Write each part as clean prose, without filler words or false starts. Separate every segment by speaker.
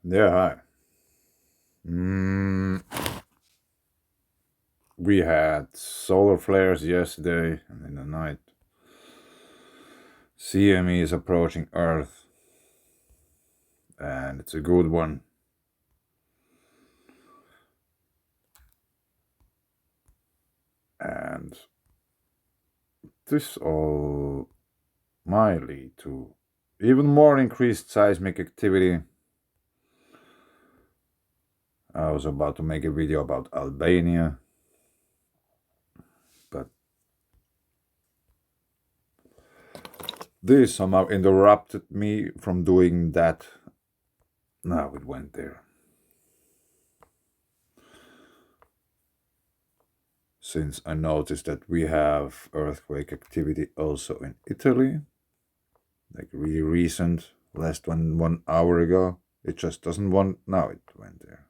Speaker 1: Yeah, hi. Mm, we had solar flares yesterday and in the night. CME is approaching Earth, and it's a good one. And this all might lead to even more increased seismic activity. I was about to make a video about Albania, but this somehow interrupted me from doing that. Now it went there. Since I noticed that we have earthquake activity also in Italy, like really recent, last one hour ago. It just doesn't want. Now it went there.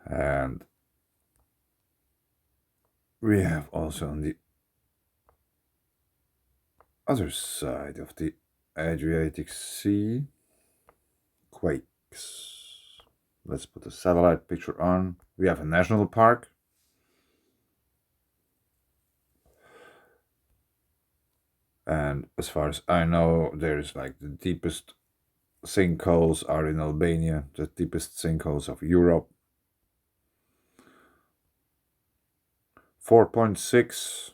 Speaker 1: And we have also on the other side of the Adriatic Sea quakes. Let's put the satellite picture on. We have a national park. And as far as I know, there's like the deepest sinkholes are in Albania, the deepest sinkholes of Europe. 4.6,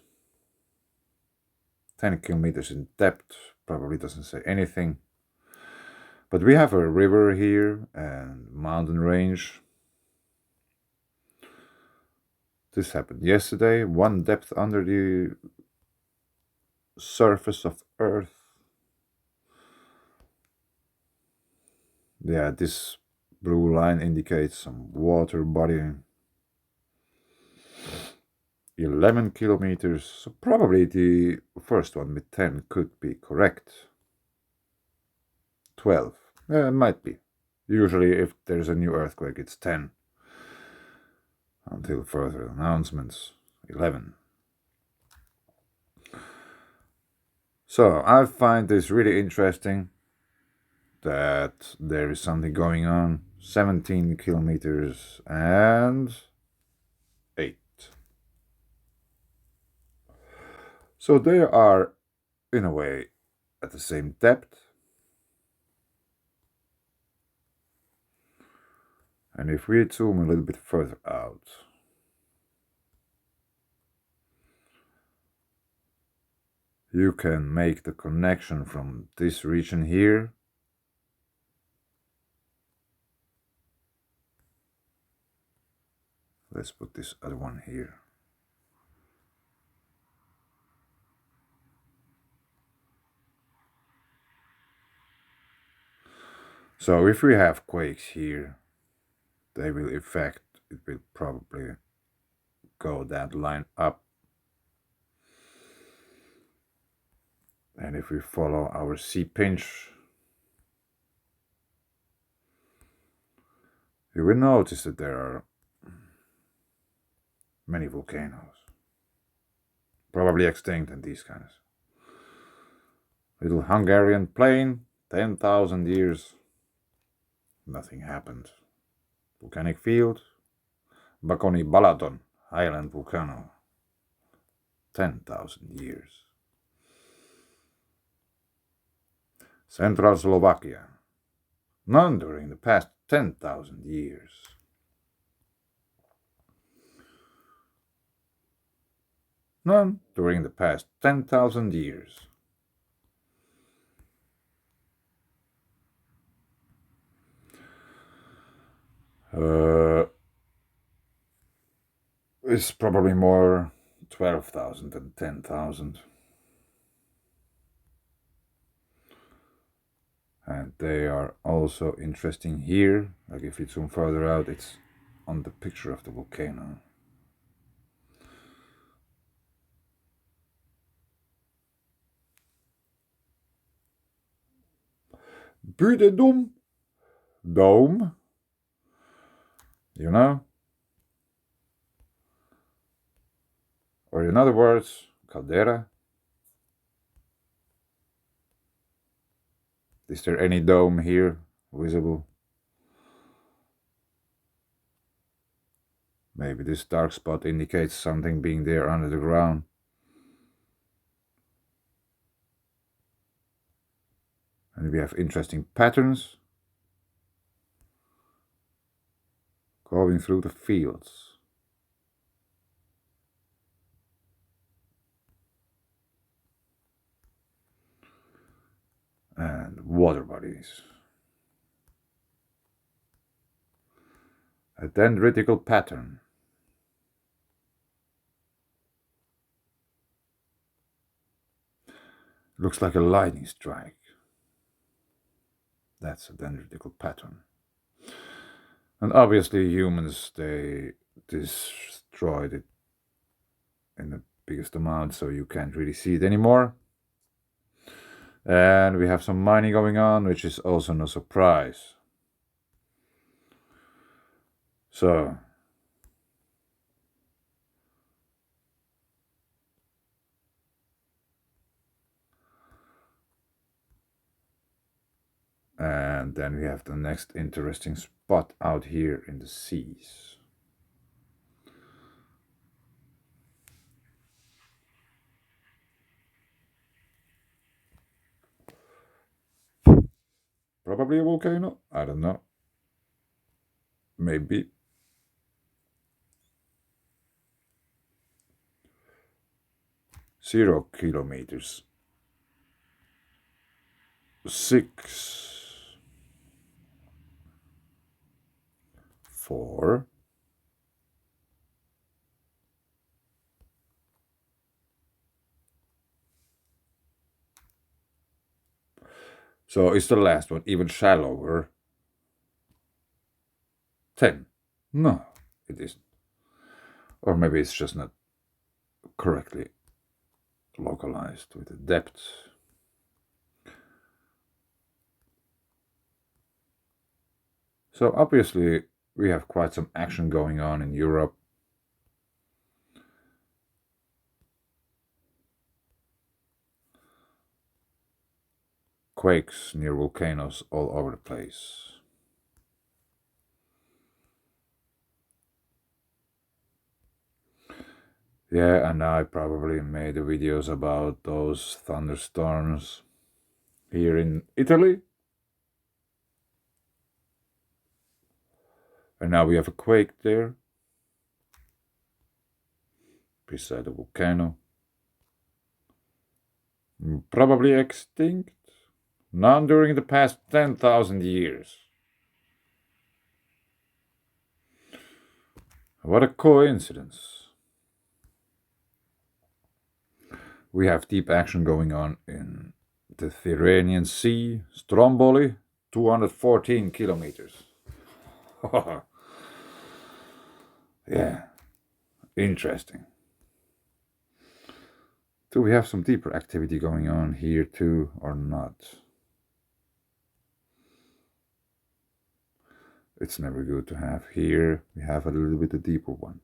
Speaker 1: 10 kilometers in depth, probably doesn't say anything. But we have a river here and mountain range. This happened yesterday, one depth under the surface of Earth. Yeah, this blue line indicates some water body. 11 kilometers, so probably the first one with 10 could be correct. 12, yeah, it might be. Usually if there's a new earthquake it's 10. Until further announcements, 11. So I find this really interesting that there is something going on. 17 kilometers and 8. So they are, in a way, at the same depth. And if we zoom a little bit further out, you can make the connection from this region here let's put this other one here. So if we have quakes here, they will affect, it will probably go that line up. And if we follow our sea pinch, you will notice that there are many volcanoes, probably extinct and these kinds. Little Hungarian plain, 10,000 years, nothing happened. Volcanic field, Bakoni Balaton, highland volcano, 10,000 years. Central Slovakia, none during the past 10,000 years. None during the past 10,000 years. It's probably more 12,000 than 10,000. And they are also interesting here. Like if you zoom further out, it's on the picture of the volcano. Budedom, dome, you know? Or in other words, caldera. Is there any dome here visible? Maybe this dark spot indicates something being there under the ground. And we have interesting patterns going through the fields. And water bodies. A dendritical pattern. Looks like a lightning strike. That's a dendritical pattern. And obviously humans, they destroyed it in the biggest amount, so you can't really see it anymore. And we have some mining going on, which is also no surprise. So and then we have the next interesting spot out here in the seas. Probably a volcano? I don't know. Maybe. Zero kilometers. 6. 4. So is the last one even shallower? 10. No, it isn't. Or maybe it's just not correctly localized with the depth. So obviously we have quite some action going on in Europe. Quakes near volcanoes all over the place. Yeah, and I probably made the videos about those thunderstorms here in Italy. And now we have a quake there, beside the volcano. Probably extinct. None during the past 10,000 years. What a coincidence. We have deep action going on in the Tyrrhenian Sea, Stromboli, 214 kilometers. Yeah, interesting. Do we have some deeper activity going on here too, or not? It's never good to have. Here we have a little bit a deeper one,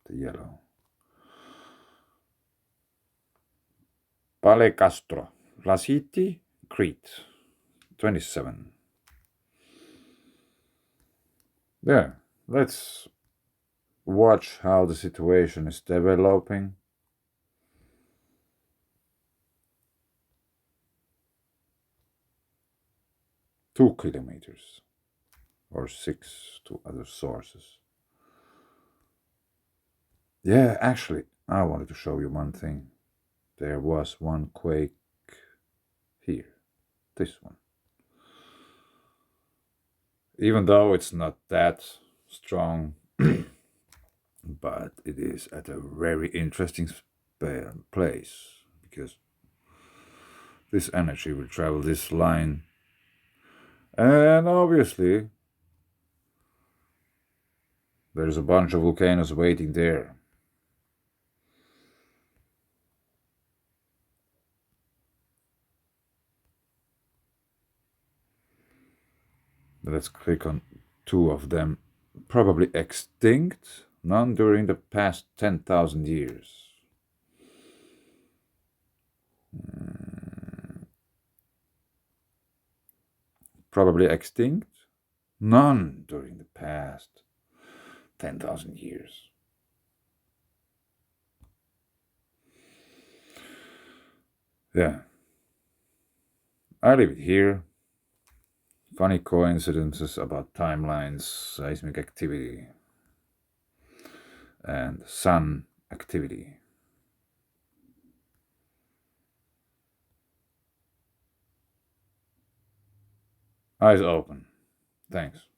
Speaker 1: the yellow. Palekastro, Lasiti, Crete, 27. Yeah, let's watch how the situation is developing. Two kilometers, or 6 to other sources. Yeah, actually, I wanted to show you one thing. There was one quake here, this one. Even though it's not that strong, but it is at a very interesting place, because this energy will travel this line, and obviously there's a bunch of volcanoes waiting there. Let's click on 2 of them. Probably extinct, none during the past 10,000 years. Probably extinct? None during the past 10,000 years. Yeah, I leave it here. Funny coincidences about timelines, seismic activity, and sun activity. Eyes open. Thanks.